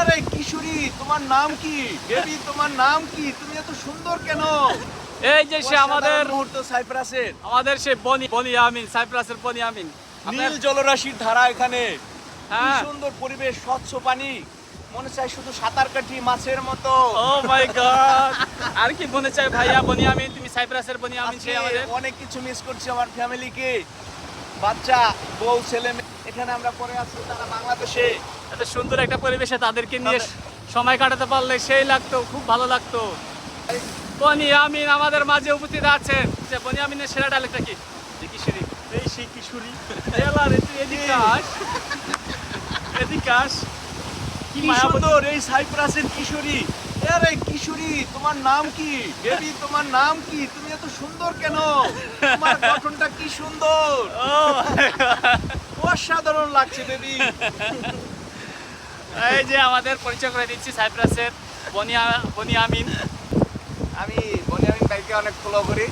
আরে কিশোরী, তোমার নাম কি? বেবি, তোমার নাম কি? তুমি এত সুন্দর কেন? এই যে সে আমাদের অসাধারণ মুহূর্ত সাইপ্রাসের। আমাদের সে বনিয়ামিন, সাইপ্রাসের বনিয়ামিন। নীল জলরাশির ধারা এখানে। কি হ্যাঁ। সুন্দর পরিবেশ, স্বচ্ছ পানি। মনে চাই শুধু সাঁতার কাটি মাছের মতো। ও মাই গড, আর কি মনে চাই ভাইয়া বনিয়ামিন, তুমি সাইপ্রাসের বনিয়ামিন সে আজকে আমাদের। অনেক কিছু মিস করছি আমার ফ্যামিলিকে, বাচ্চা, বউ, ছেলে মেয়ে। এখানে আমরা পড়ে আছি, তারা বাংলাদেশে। এত সুন্দর একটা পরিবেশে তাদেরকে নিয়ে সময় কাটাতে পারলে সেই লাগতো, খুব ভালো লাগতো। বনিয়ামিন আমাদের মাঝে উপস্থিত আছেন। যে বনিয়ামিনের সেরা ডায়লগটা কি? যে কিশোরী, এই সেই কিশোরী, এলা রে তুই এদিকে আস, এদিকে আস। কি কি মায়াবতী। সুন্দর এই সাইপ্রাসের কিশোরী। আরে কিশোরী, তোমার নাম কি? বেবি, তোমার নাম কি? তুমি এত সুন্দর কেন? তোমার গঠনটা কি সুন্দর, ও অসাধারণ লাগছে বেবি। এই যে আমাদের পরিচয় করে দিচ্ছি সাইপ্রাসের বনিয়ামিন। আমি বনিয়ামিন ভাইকে অনেক ফলো করি।